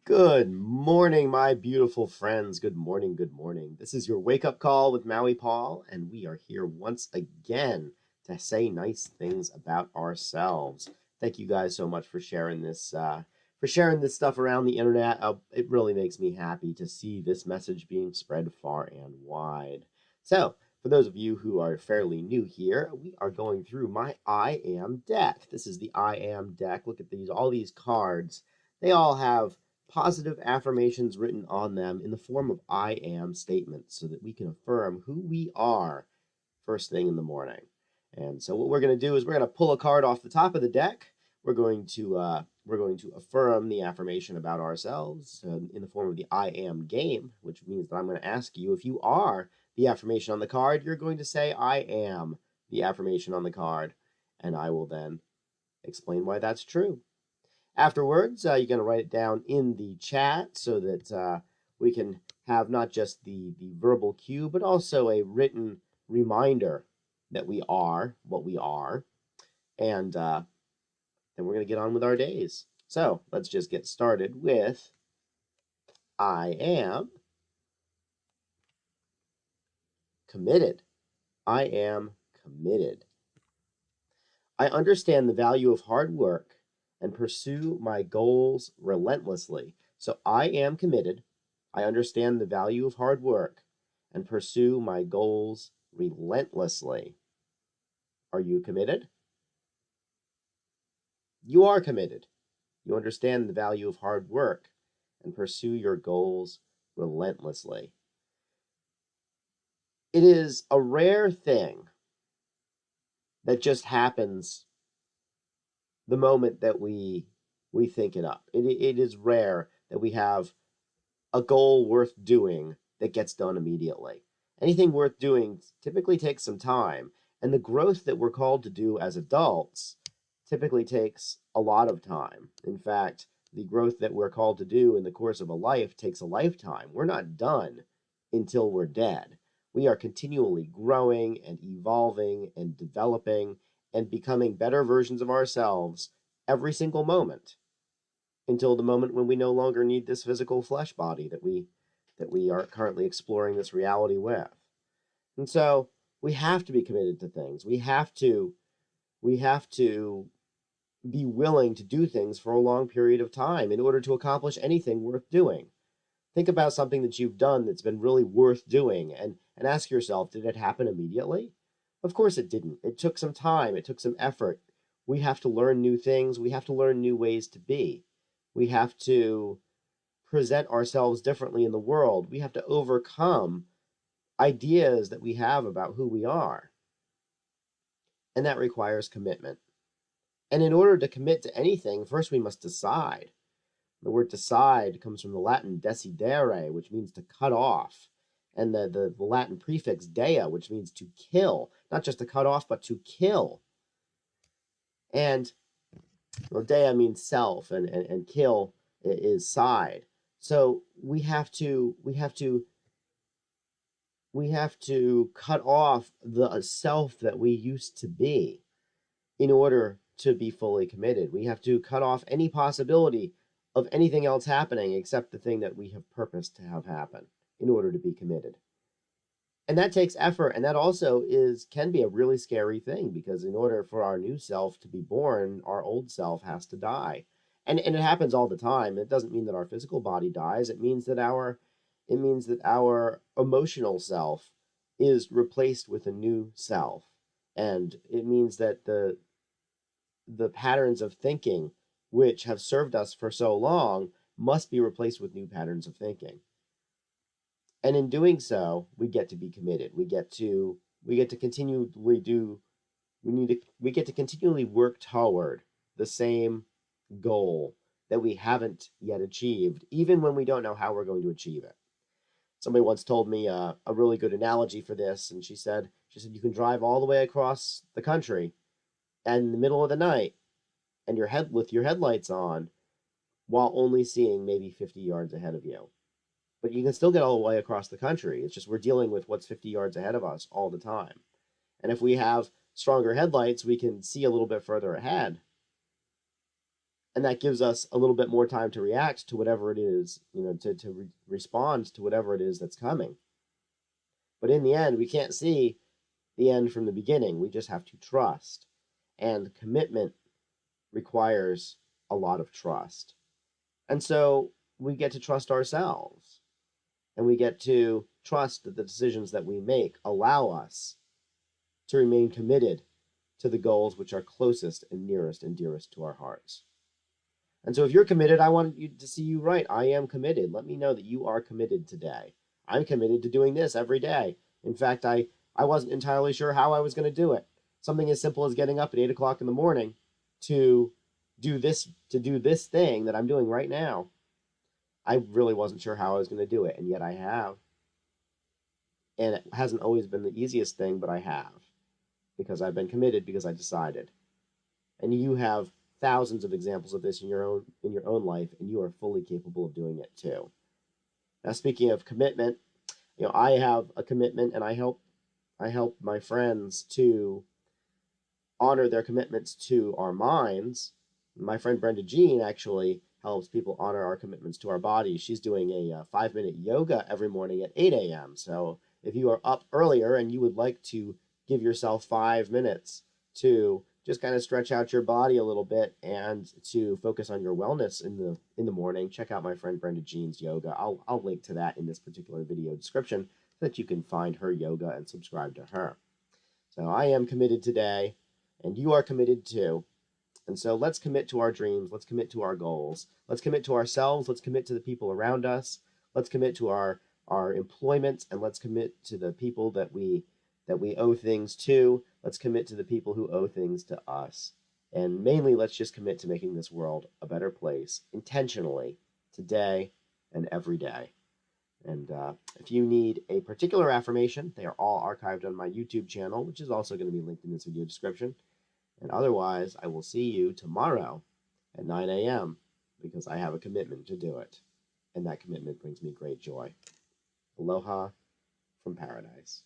Good morning, my beautiful friends. Good morning, good morning. This is your wake up call with Maui Paul, and we are here once again to say nice things about ourselves. Thank you guys so much for sharing this stuff around the internet. It really makes me happy to see this message being spread far and wide. So, for those of you who are fairly new here, we are going through my I Am deck. This is the I Am deck. Look at all these cards. They all have positive affirmations written on them in the form of I am statements so that we can affirm who we are first thing in the morning. And so what we're going to do is we're going to pull a card off the top of the deck. We're going to affirm the affirmation about ourselves in the form of the I am game, which means that I'm going to ask you if you are the affirmation on the card. You're going to say I am the affirmation on the card, and I will then explain why that's true. Afterwards, you're going to write it down in the chat so that we can have not just the verbal cue, but also a written reminder that we are what we are. And then we're going to get on with our days. So let's just get started with I am committed. I am committed. I understand the value of hard work and pursue my goals relentlessly. So I am committed. I understand the value of hard work and pursue my goals relentlessly. Are you committed? You are committed. You understand the value of hard work and pursue your goals relentlessly. It is a rare thing that just happens the moment that we think it up. It is rare that we have a goal worth doing that gets done immediately. Anything worth doing typically takes some time, and the growth that we're called to do as adults typically takes a lot of time. In fact, the growth that we're called to do in the course of a life takes a lifetime. We're not done until we're dead. We are continually growing and evolving and developing and becoming better versions of ourselves every single moment until the moment when we no longer need this physical flesh body that we are currently exploring this reality with. And so we have to be committed to things. We have to be willing to do things for a long period of time in order to accomplish anything worth doing. Think about something that you've done that's been really worth doing and ask yourself, did it happen immediately? Of course it didn't. It took some time, it took some effort. We have to learn new things, we have to learn new ways to be. We have to present ourselves differently in the world. We have to overcome ideas that we have about who we are. And that requires commitment. And in order to commit to anything, first we must decide. The word decide comes from the Latin decidere, which means to cut off, and the Latin prefix dea, which means to kill, not just to cut off, but to kill. And well, dea means self, and kill is side. So we have to cut off the self that we used to be in order to be fully committed. We have to cut off any possibility of anything else happening except the thing that we have purposed to have happen in order to be committed. And that takes effort, and that also can be a really scary thing, because in order for our new self to be born, our old self has to die. And it happens all the time. It doesn't mean that our physical body dies. It means that our emotional self is replaced with a new self. And it means that the patterns of thinking which have served us for so long must be replaced with new patterns of thinking. And in doing so, we get to be committed. We get to continually do we get to continually work toward the same goal that we haven't yet achieved, even when we don't know how we're going to achieve it. Somebody once told me a really good analogy for this, and she said you can drive all the way across the country and in the middle of the night and with your headlights on while only seeing maybe 50 yards ahead of you. But you can still get all the way across the country. It's just we're dealing with what's 50 yards ahead of us all the time. And if we have stronger headlights, we can see a little bit further ahead. And that gives us a little bit more time to react to whatever it is, respond to whatever it is that's coming. But in the end, we can't see the end from the beginning. We just have to trust. And commitment requires a lot of trust. And so we get to trust ourselves, and we get to trust that the decisions that we make allow us to remain committed to the goals which are closest and nearest and dearest to our hearts. And so if you're committed, I want you to see you right. I am committed. Let me know that you are committed today. I'm committed to doing this every day. In fact, I wasn't entirely sure how I was going to do it. Something as simple as getting up at 8 o'clock in the morning to do this thing that I'm doing right now. I really wasn't sure how I was going to do it, and yet I have. And it hasn't always been the easiest thing, but I have, because I've been committed, because I decided. And you have thousands of examples of this in your own life, and you are fully capable of doing it too. Now, speaking of commitment, I have a commitment, and I help my friends to honor their commitments to our minds. My friend Brenda Jean actually helps people honor our commitments to our bodies. She's doing a 5-minute yoga every morning at 8 a.m. So if you are up earlier and you would like to give yourself 5 minutes to just kind of stretch out your body a little bit and to focus on your wellness in the morning, check out my friend Brenda Jean's yoga. I'll link to that in this particular video description so that you can find her yoga and subscribe to her. So I am committed today, and you are committed too. And so let's commit to our dreams. Let's commit to our goals. Let's commit to ourselves. Let's commit to the people around us. Let's commit to our employment, and let's commit to the people that we owe things to. Let's commit to the people who owe things to us. And mainly, let's just commit to making this world a better place intentionally today and every day. And if you need a particular affirmation, they are all archived on my YouTube channel, which is also going to be linked in this video description. And otherwise, I will see you tomorrow at 9 a.m. because I have a commitment to do it. And that commitment brings me great joy. Aloha from paradise.